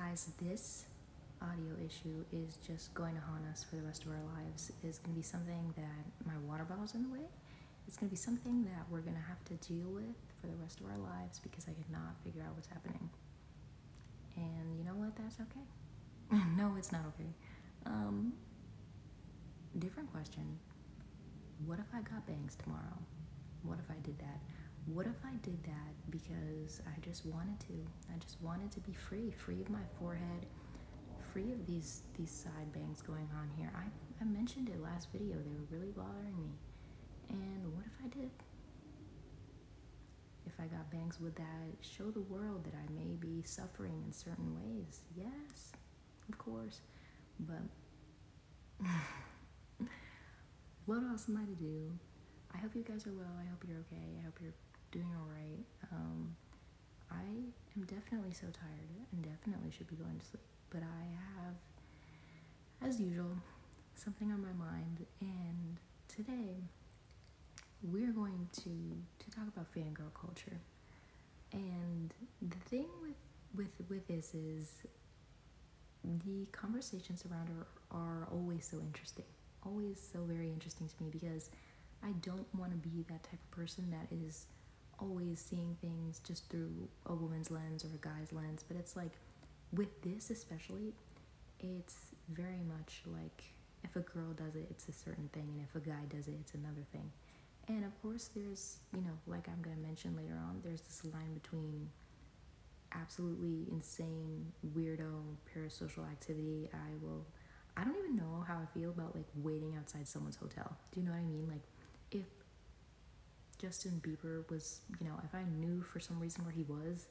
Guys, this audio issue is just going to haunt us for the rest of our lives. It's going to be something that my water bottle's in the way. It's going to be something that we're going to have to deal with for the rest of our lives because I cannot figure out what's happening. And you know what? That's okay. No, it's not okay. Different question. What if I got bangs tomorrow? What if I did that? What if I did that because I just wanted to? I just wanted to be free of my forehead, free of these side bangs going on here. I mentioned it last video. They were really bothering me. And what if I did? If I got bangs, would that show the world that I may be suffering in certain ways? Yes, of course. But what else am I to do? I hope you guys are well. I hope you're okay. I hope you're doing all right. I am definitely so tired and definitely should be going to sleep. But I have, as usual, something on my mind. And today, we're going to talk about fangirl culture. And the thing with this is the conversations around her are always so interesting. Always so very interesting to me because I don't want to be that type of person that is always seeing things just through a woman's lens or a guy's lens. But it's like, with this especially, it's very much like if a girl does it, it's a certain thing, and if a guy does it, it's another thing. And of course there's, like I'm going to mention later on, there's this line between absolutely insane, weirdo, parasocial activity. I don't even know how I feel about like waiting outside someone's hotel. Do you know what I mean? Like, if Justin Bieber was, if I knew for some reason where he was,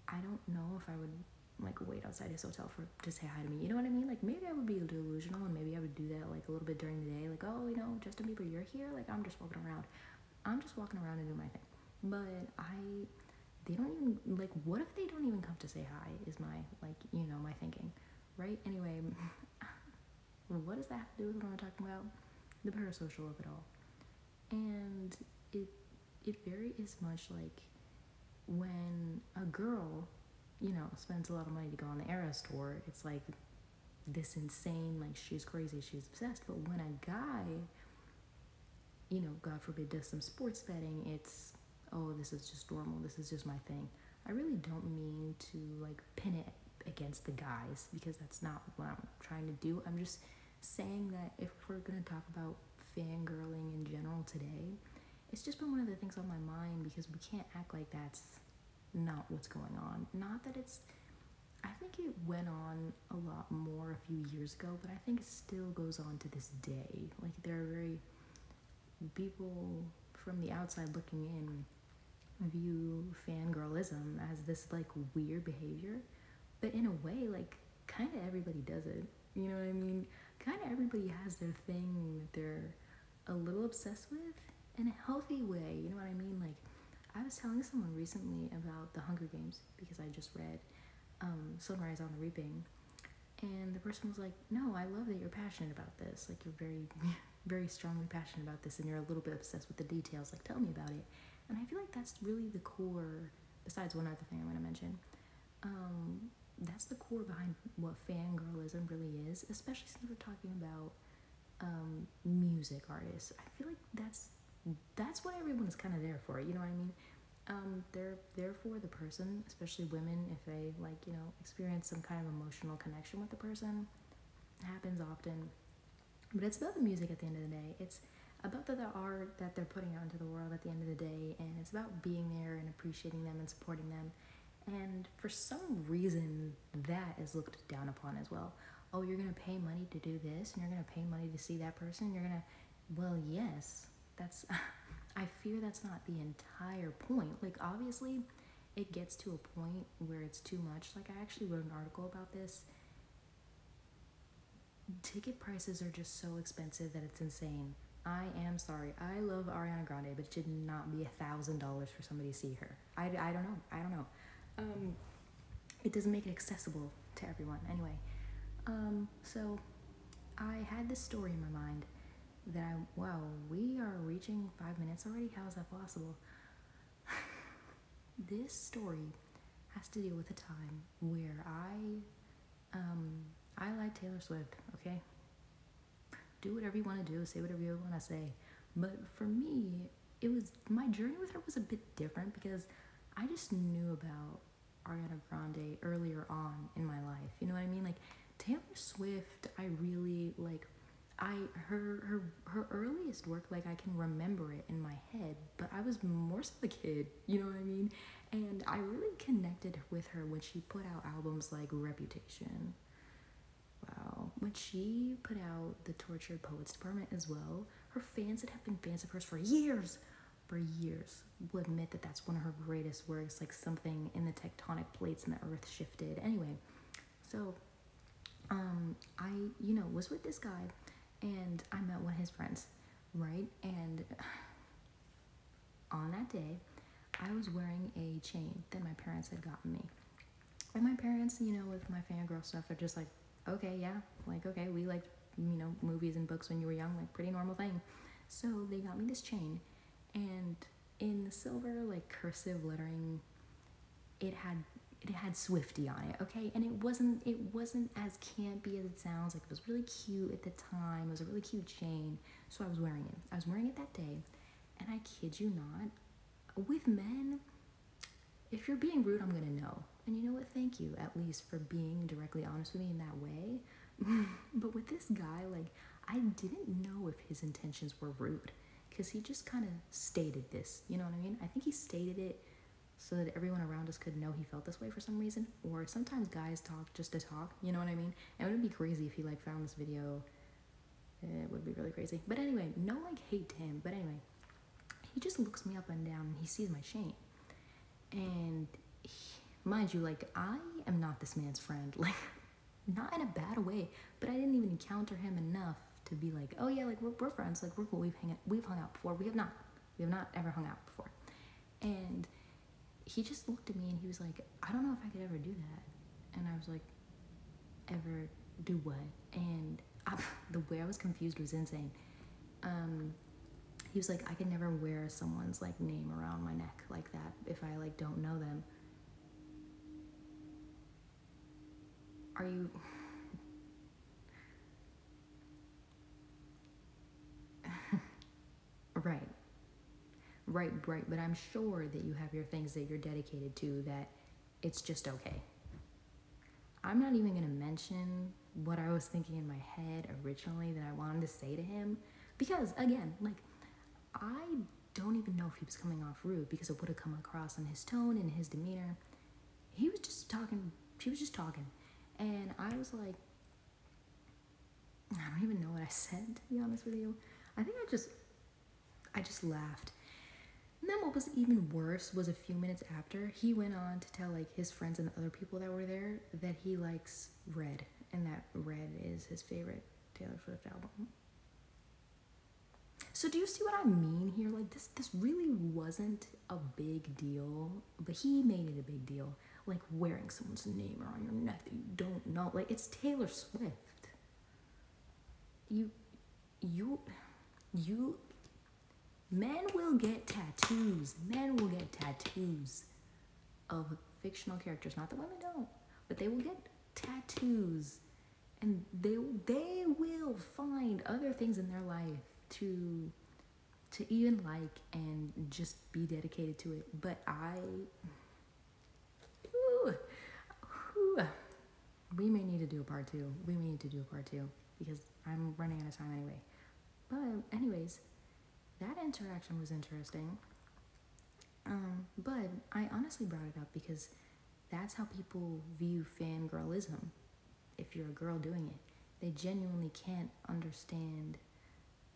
I don't know if I would like wait outside his hotel to say hi to me. You know what I mean? Like, maybe I would be delusional and maybe I would do that like a little bit during the day. Like, oh, Justin Bieber, you're here? Like, I'm just walking around. I'm just walking around and doing my thing. But they don't even, like, what if they don't even come to say hi is my, like, my thinking, right? Anyway, what does that have to do with what I'm talking about? The parasocial of it all. And it very is much like when a girl, spends a lot of money to go on the Eras tour, it's like this insane, like, she's crazy, she's obsessed. But when a guy, God forbid, does some sports betting, it's, oh, this is just normal, this is just my thing. I really don't mean to like pin it against the guys because that's not what I'm trying to do. I'm just saying that if we're going to talk about fangirling in general today, it's just been one of the things on my mind because we can't act like that's not what's going on. Not that it's, I think it went on a lot more a few years ago, but I think it still goes on to this day. Like, there are very people from the outside looking in view fangirlism as this like weird behavior, but in a way, like, kind of everybody does it. You know what I mean? Kind of everybody has their thing that they're a little obsessed with in a healthy way. You know what I mean? Like, I was telling someone recently about the Hunger Games because I just read Sunrise on the Reaping, and the person was like, no, I love that you're passionate about this. Like, you're very, very strongly passionate about this, and you're a little bit obsessed with the details. Like, tell me about it. And I feel like that's really the core, besides one other thing I'm going to mention, that's the core behind what fangirlism really is, especially since we're talking about music artists. I feel like that's what everyone's kind of there for. You know what I mean? They're there for the person, especially women, if they like, experience some kind of emotional connection with the person. It happens often, but it's about the music at the end of the day. It's about the art that they're putting out into the world at the end of the day, and it's about being there and appreciating them and supporting them. And for some reason, that is looked down upon as well. Oh, you're gonna pay money to do this, and you're gonna pay money to see that person. Well, yes, that's. I fear that's not the entire point. Like, obviously, it gets to a point where it's too much. Like, I actually wrote an article about this. Ticket prices are just so expensive that it's insane. I am sorry. I love Ariana Grande, but it should not be $1,000 for somebody to see her. I don't know. It doesn't make it accessible to everyone. Anyway, so I had this story in my mind that wow, we are reaching 5 minutes already? How is that possible? This story has to deal with a time where I Taylor Swift, okay? Do whatever you want to do, say whatever you want to say. But for me, my journey with her was a bit different because I just knew about Ariana Grande earlier on in my life. You know what I mean? Like Taylor Swift, I really like. Her earliest work, like I can remember it in my head, but I was more so a kid. You know what I mean? And I really connected with her when she put out albums like Reputation. Wow. When she put out the Tortured Poets Department as well, her fans that have been fans of hers for years, will admit that that's one of her greatest works, like something in the tectonic plates and the earth shifted. Anyway, so I, was with this guy and I met one of his friends, right? And on that day, I was wearing a chain that my parents had gotten me. And my parents, with my fangirl stuff, they're just like, okay, yeah, like, okay, we liked, movies and books when you were young, like, pretty normal thing. So they got me this chain, and in the silver, like, cursive lettering, it had Swiftie on it, okay? And it wasn't as campy as it sounds. Like, it was really cute at the time. It was a really cute chain. So I was wearing it. I was wearing it that day, and I kid you not, with men, if you're being rude, I'm gonna know. And you know what? Thank you, at least, for being directly honest with me in that way. But with this guy, like, I didn't know if his intentions were rude, because he just kind of stated this. You know what I mean? I think he stated it so that everyone around us could know he felt this way for some reason. Or sometimes guys talk just to talk. You know what I mean? And it would be crazy if he like found this video. It would be really crazy. But anyway, no like hate to him. But anyway, he just looks me up and down and he sees my chain. And mind you, like, I am not this man's friend. Like, not in a bad way, but I didn't even encounter him enough to be like, oh yeah, like we're friends, like we're cool, we've hung out before. We have not ever hung out before. And he just looked at me and he was like, I don't know if I could ever do that. And I was like, ever do what? And the way I was confused was insane. He was like, I could never wear someone's like name around my neck like that if I like don't know them. Are you... Right, but I'm sure that you have your things that you're dedicated to, that it's just okay. I'm not even gonna mention what I was thinking in my head originally that I wanted to say to him, because again, like, I don't even know if he was coming off rude, because it would have come across in his tone and his demeanor. He was just talking, and I was like, I don't even know what I said, to be honest with you. I think I just laughed. And then what was even worse was a few minutes after, he went on to tell like his friends and the other people that were there that he likes Red, and that Red is his favorite Taylor Swift album. So do you see what I mean here? Like, this really wasn't a big deal, but he made it a big deal. Like wearing someone's name around your neck that you don't know. Like, it's Taylor Swift. You Men will get tattoos. Men will get tattoos of fictional characters. Not that women don't, but they will get tattoos, and they will find other things in their life to even like and just be dedicated to it. But we may need to do a part two. Because I'm running out of time anyway. But anyways, that interaction was interesting. But I honestly brought it up because that's how people view fangirlism. If you're a girl doing it, they genuinely can't understand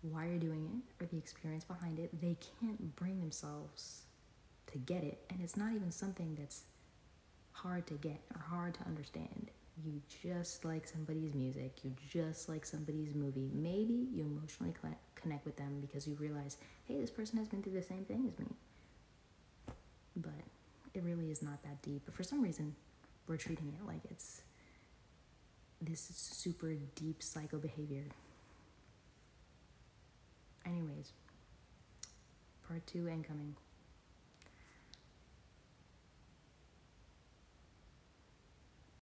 why you're doing it or the experience behind it. They can't bring themselves to get it, and it's not even something that's hard to get or hard to understand. You just like somebody's music, you just like somebody's movie. Maybe you emotionally connect with them because you realize, hey, this person has been through the same thing as me. But it really is not that deep. But for some reason, we're treating it like it's this super deep psycho behavior. Anyways, part 2 incoming.